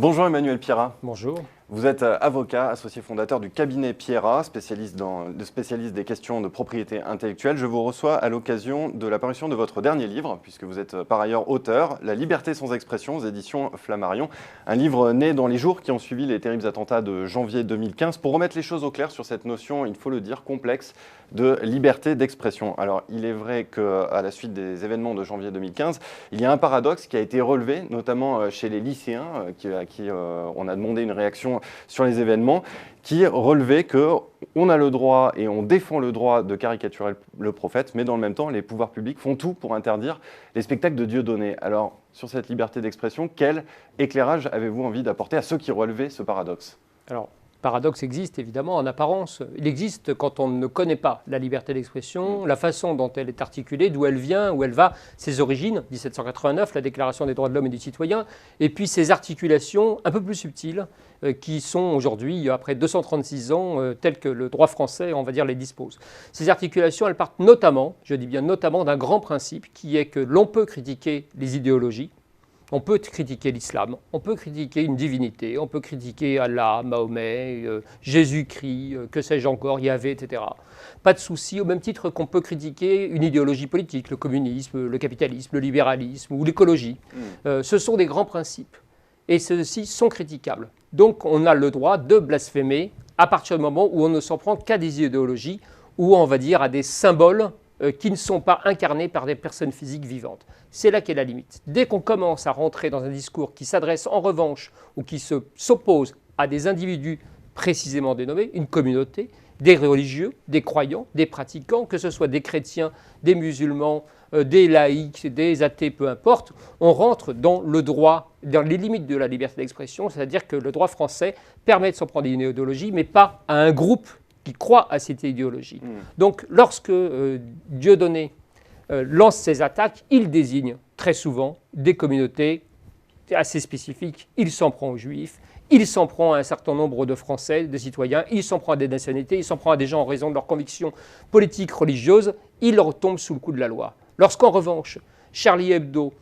Bonjour Emmanuel Pierrat. Bonjour. Vous êtes avocat, associé fondateur du cabinet Pierrat, spécialiste des questions de propriété intellectuelle. Je vous reçois à l'occasion de la parution de votre dernier livre, puisque vous êtes par ailleurs auteur, La liberté sans expression, aux éditions Flammarion. Un livre né dans les jours qui ont suivi les terribles attentats de janvier 2015. Pour remettre les choses au clair sur cette notion, il faut le dire, complexe de liberté d'expression. Alors, il est vrai qu'à la suite des événements de janvier 2015, il y a un paradoxe qui a été relevé, notamment chez les lycéens, à qui on a demandé une réaction sur les événements, qui relevait qu'on a le droit et on défend le droit de caricaturer le prophète, mais dans le même temps, les pouvoirs publics font tout pour interdire les spectacles de Dieudonné. Alors, sur cette liberté d'expression, quel éclairage avez-vous envie d'apporter à ceux qui relevaient ce paradoxe ? Alors, paradoxe existe évidemment en apparence. Il existe quand on ne connaît pas la liberté d'expression, la façon dont elle est articulée, d'où elle vient, où elle va, ses origines, 1789, la Déclaration des droits de l'homme et du citoyen, et puis ses articulations un peu plus subtiles qui sont aujourd'hui, après 236 ans, telles que le droit français, on va dire, les dispose. Ces articulations, elles partent notamment, je dis bien notamment, d'un grand principe qui est que l'on peut critiquer les idéologies. On peut critiquer l'islam, on peut critiquer une divinité, on peut critiquer Allah, Mahomet, Jésus-Christ, que sais-je encore, Yahvé, etc. Pas de souci, au même titre qu'on peut critiquer une idéologie politique, le communisme, le capitalisme, le libéralisme ou l'écologie. Ce sont des grands principes et ceux-ci sont critiquables. Donc on a le droit de blasphémer à partir du moment où on ne s'en prend qu'à des idéologies ou on va dire à des symboles qui ne sont pas incarnés par des personnes physiques vivantes. C'est là qu'est la limite. Dès qu'on commence à rentrer dans un discours qui s'adresse en revanche ou qui s'oppose à des individus précisément dénommés, une communauté, des religieux, des croyants, des pratiquants, que ce soit des chrétiens, des musulmans, des laïcs, des athées, peu importe, on rentre dans le droit, dans les limites de la liberté d'expression, c'est-à-dire que le droit français permet de s'en prendre à une idéologie, mais pas à un groupe qui croit à cette idéologie. Donc lorsque Dieudonné lance ses attaques, il désigne très souvent des communautés assez spécifiques. Il s'en prend aux Juifs, il s'en prend à un certain nombre de Français, de citoyens, il s'en prend à des nationalités, il s'en prend à des gens en raison de leurs convictions politiques, religieuses, il leur tombe sous le coup de la loi. Lorsqu'en revanche, Charlie Hebdo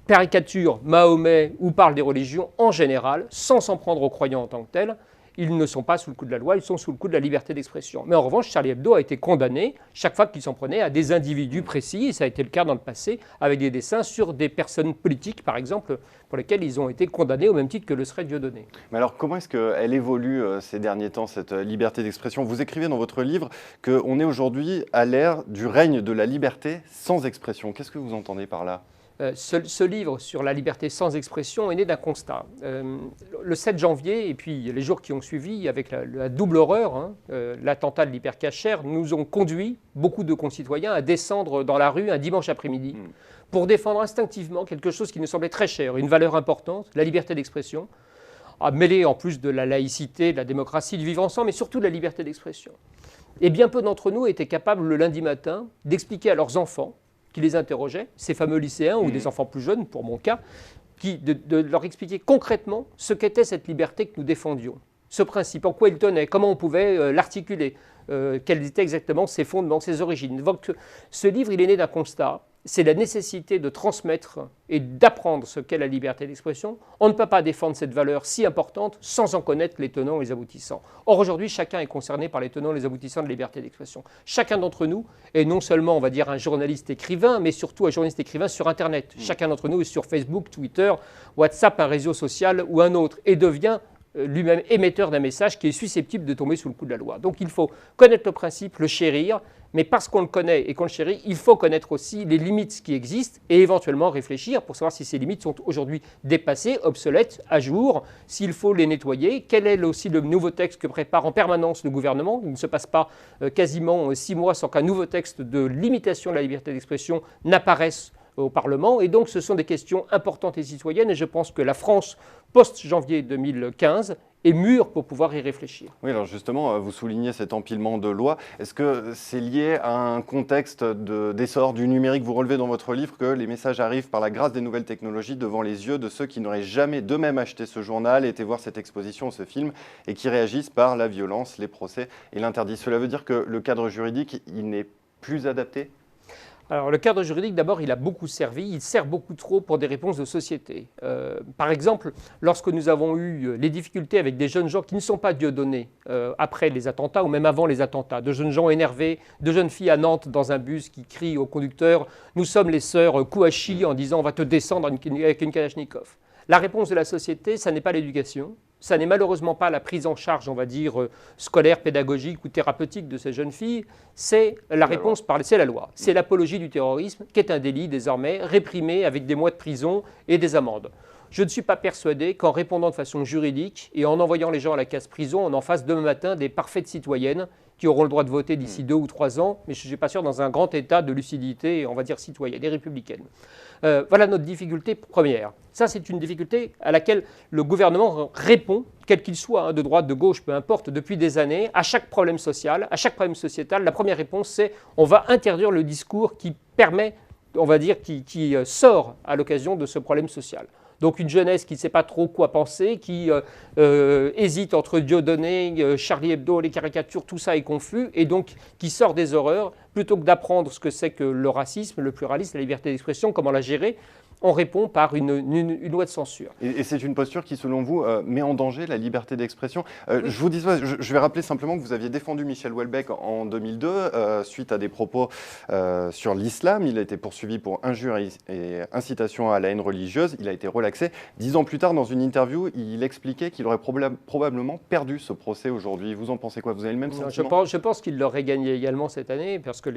caricature Mahomet ou parle des religions en général, sans s'en prendre aux croyants en tant que tels, ils ne sont pas sous le coup de la loi, ils sont sous le coup de la liberté d'expression. Mais en revanche, Charlie Hebdo a été condamné chaque fois qu'il s'en prenait à des individus précis, et ça a été le cas dans le passé, avec des dessins sur des personnes politiques, par exemple, pour lesquelles ils ont été condamnés au même titre que le serait Dieudonné. Mais alors, comment est-ce qu'elle évolue ces derniers temps, cette liberté d'expression ? Vous écrivez dans votre livre qu'on est aujourd'hui à l'ère du règne de la liberté sans expression. Qu'est-ce que vous entendez par là ? Ce livre sur la liberté sans expression est né d'un constat. Le 7 janvier et puis les jours qui ont suivi, avec la double horreur, l'attentat de l'hypercachère, nous ont conduit, beaucoup de concitoyens, à descendre dans la rue un dimanche après-midi pour défendre instinctivement quelque chose qui nous semblait très cher, une valeur importante, la liberté d'expression, à mêler en plus de la laïcité, de la démocratie, du vivre ensemble, mais surtout de la liberté d'expression. Et bien peu d'entre nous étaient capables le lundi matin d'expliquer à leurs enfants, qui les interrogeaient, ces fameux lycéens ou des enfants plus jeunes, pour mon cas, de leur expliquer concrètement ce qu'était cette liberté que nous défendions. Ce principe, en quoi il tenait, comment on pouvait l'articuler, quels étaient exactement ses fondements, ses origines. Donc, ce livre, il est né d'un constat, c'est la nécessité de transmettre et d'apprendre ce qu'est la liberté d'expression. On ne peut pas défendre cette valeur si importante sans en connaître les tenants et les aboutissants. Or, aujourd'hui, chacun est concerné par les tenants et les aboutissants de la liberté d'expression. Chacun d'entre nous est non seulement, on va dire, un journaliste écrivain, mais surtout un journaliste écrivain sur Internet. Chacun d'entre nous est sur Facebook, Twitter, WhatsApp, un réseau social ou un autre, et devient lui-même émetteur d'un message qui est susceptible de tomber sous le coup de la loi. Donc il faut connaître le principe, le chérir, mais parce qu'on le connaît et qu'on le chérit, il faut connaître aussi les limites qui existent et éventuellement réfléchir pour savoir si ces limites sont aujourd'hui dépassées, obsolètes, à jour, s'il faut les nettoyer, quel est aussi le nouveau texte que prépare en permanence le gouvernement. Il ne se passe pas quasiment 6 mois sans qu'un nouveau texte de limitation de la liberté d'expression n'apparaisse au Parlement. Et donc, ce sont des questions importantes et citoyennes. Et je pense que la France, post-janvier 2015, est mûre pour pouvoir y réfléchir. Oui, alors justement, vous soulignez cet empilement de lois. Est-ce que c'est lié à un contexte d'essor du numérique ? Vous relevez dans votre livre que les messages arrivent par la grâce des nouvelles technologies devant les yeux de ceux qui n'auraient jamais d'eux-mêmes acheté ce journal, été voir cette exposition, ce film, et qui réagissent par la violence, les procès et l'interdit. Cela veut dire que le cadre juridique, il n'est plus adapté ? Alors, le cadre juridique, d'abord, il a beaucoup servi, il sert beaucoup trop pour des réponses de société. Par exemple, lorsque nous avons eu les difficultés avec des jeunes gens qui ne sont pas Dieudonné après les attentats ou même avant les attentats, de jeunes gens énervés, de jeunes filles à Nantes dans un bus qui crient au conducteur « Nous sommes les sœurs Kouachi » en disant « On va te descendre avec une Kalachnikov ». La réponse de la société, ça n'est pas l'éducation. Ça n'est malheureusement pas la prise en charge, on va dire, scolaire, pédagogique ou thérapeutique de ces jeunes filles. C'est la réponse c'est la loi. C'est l'apologie du terrorisme, qui est un délit désormais réprimé avec des mois de prison et des amendes. Je ne suis pas persuadé qu'en répondant de façon juridique et en envoyant les gens à la case prison, on en fasse demain matin des parfaites citoyennes qui auront le droit de voter d'ici 2 ou 3 ans, mais je ne suis pas sûr dans un grand état de lucidité, on va dire citoyenne et républicaine. Voilà notre difficulté première. Ça, c'est une difficulté à laquelle le gouvernement répond, quel qu'il soit, de droite, de gauche, peu importe, depuis des années, à chaque problème social, à chaque problème sociétal. La première réponse, c'est on va interdire le discours qui permet, on va dire, qui sort à l'occasion de ce problème social. Donc une jeunesse qui ne sait pas trop quoi penser, qui hésite entre Dieudonné, Charlie Hebdo, les caricatures, tout ça est confus, et donc qui sort des horreurs, plutôt que d'apprendre ce que c'est que le racisme, le pluralisme, la liberté d'expression, comment la gérer, on répond par une loi de censure. Et c'est une posture qui, selon vous, met en danger la liberté d'expression. Je vous dis, je vais rappeler simplement que vous aviez défendu Michel Houellebecq en 2002 suite à des propos sur l'islam. Il a été poursuivi pour injure et incitation à la haine religieuse. Il a été relaxé. 10 ans plus tard, dans une interview, il expliquait qu'il aurait probablement perdu ce procès aujourd'hui. Vous en pensez quoi? Vous avez le même sentiment? Je pense qu'il l'aurait gagné également cette année, parce que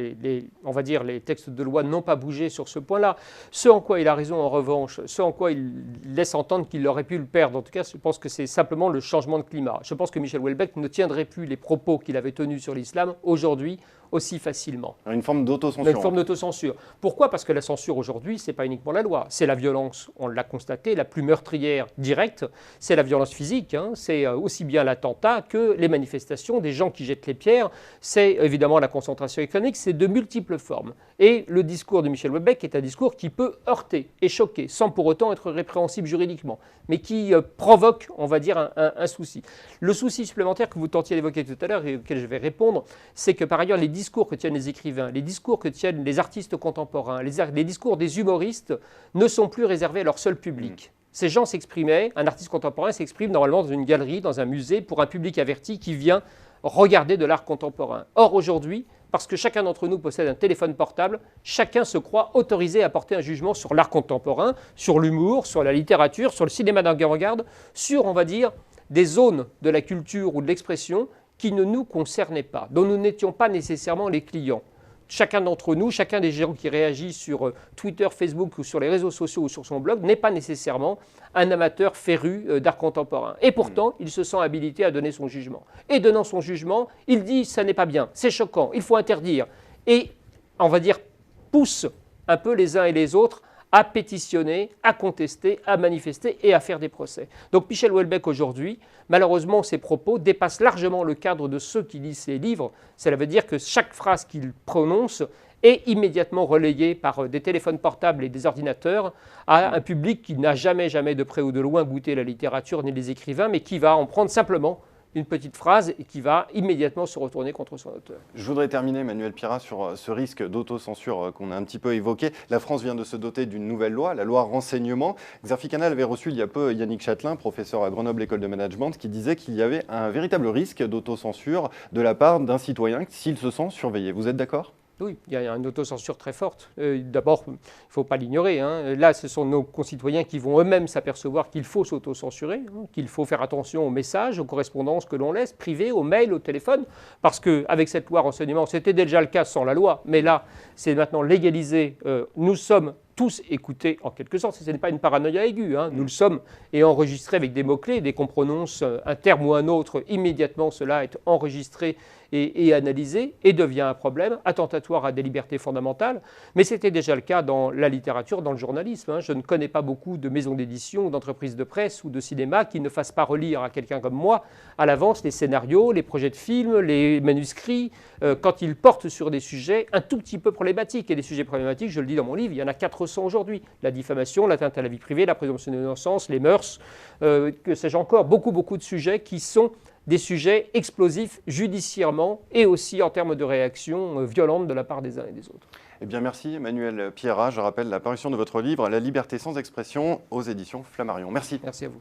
on va dire, les textes de loi n'ont pas bougé sur ce point-là. Ce en quoi il a raison, en revanche, ce en quoi il laisse entendre qu'il aurait pu le perdre, en tout cas, je pense que c'est simplement le changement de climat. Je pense que Michel Houellebecq ne tiendrait plus les propos qu'il avait tenus sur l'islam aujourd'hui aussi facilement. Une forme d'autocensure. Une forme d'autocensure. Pourquoi? Parce que la censure aujourd'hui, ce n'est pas uniquement la loi. C'est la violence, on l'a constaté, la plus meurtrière directe. C'est la violence physique. C'est aussi bien l'attentat que les manifestations, des gens qui jettent les pierres. C'est évidemment la concentration économique. C'est de multiples formes. Et le discours de Michel Houellebecq est un discours qui peut heurter et choquer, sans pour autant être répréhensible juridiquement, mais qui provoque, on va dire, un souci. Le souci supplémentaire que vous tentiez d'évoquer tout à l'heure et auquel je vais répondre, c'est que par ailleurs, les discours que tiennent les écrivains, les discours que tiennent les artistes contemporains, les discours des humoristes ne sont plus réservés à leur seul public. Ces gens s'exprimaient, un artiste contemporain s'exprime normalement dans une galerie, dans un musée, pour un public averti qui vient regarder de l'art contemporain. Or aujourd'hui, parce que chacun d'entre nous possède un téléphone portable, chacun se croit autorisé à porter un jugement sur l'art contemporain, sur l'humour, sur la littérature, sur le cinéma d'avant-garde, sur, on va dire, des zones de la culture ou de l'expression qui ne nous concernaient pas, dont nous n'étions pas nécessairement les clients. Chacun d'entre nous, chacun des gens qui réagissent sur Twitter, Facebook ou sur les réseaux sociaux ou sur son blog n'est pas nécessairement un amateur féru d'art contemporain. Et pourtant, il se sent habilité à donner son jugement. Et donnant son jugement, il dit « ça n'est pas bien, c'est choquant, il faut interdire ». Et, on va dire, pousse un peu les uns et les autres à pétitionner, à contester, à manifester et à faire des procès. Donc Michel Houellebecq aujourd'hui, malheureusement, ses propos dépassent largement le cadre de ceux qui lisent ses livres. Cela veut dire que chaque phrase qu'il prononce est immédiatement relayée par des téléphones portables et des ordinateurs à un public qui n'a jamais de près ou de loin goûté la littérature ni les écrivains, mais qui va en prendre simplement une petite phrase et qui va immédiatement se retourner contre son auteur. Je voudrais terminer, Manuel Piras, sur ce risque d'autocensure qu'on a un petit peu évoqué. La France vient de se doter d'une nouvelle loi, la loi renseignement. Xavier Canal avait reçu il y a peu Yannick Châtelain, professeur à Grenoble École de Management, qui disait qu'il y avait un véritable risque d'autocensure de la part d'un citoyen s'il se sent surveillé. Vous êtes d'accord ? Oui, il y a une autocensure très forte. D'abord, il ne faut pas l'ignorer. Là, ce sont nos concitoyens qui vont eux-mêmes s'apercevoir qu'il faut s'autocensurer, qu'il faut faire attention aux messages, aux correspondances que l'on laisse, privées, aux mails, au téléphone. Parce qu'avec cette loi renseignement, c'était déjà le cas sans la loi, mais là, c'est maintenant légalisé. Nous sommes tous écoutés en quelque sorte. Ce n'est pas une paranoïa aiguë. Nous le sommes et enregistrés avec des mots-clés. Dès qu'on prononce un terme ou un autre, immédiatement, cela est enregistré et analysé et devient un problème attentatoire à des libertés fondamentales. Mais c'était déjà le cas dans la littérature, dans le journalisme. Je ne connais pas beaucoup de maisons d'édition, d'entreprises de presse ou de cinéma qui ne fassent pas relire à quelqu'un comme moi à l'avance les scénarios, les projets de films, les manuscrits, quand ils portent sur des sujets un tout petit peu problématiques. Et des sujets problématiques, je le dis dans mon livre, il y en a 400 aujourd'hui. La diffamation, l'atteinte à la vie privée, la présomption d'innocence, les mœurs, que sais-je encore, beaucoup de sujets qui sont des sujets explosifs judiciairement et aussi en termes de réaction violente de la part des uns et des autres. Eh bien, merci Emmanuel Pierrat. Je rappelle la parution de votre livre « La liberté sans expression » aux éditions Flammarion. Merci. Merci à vous.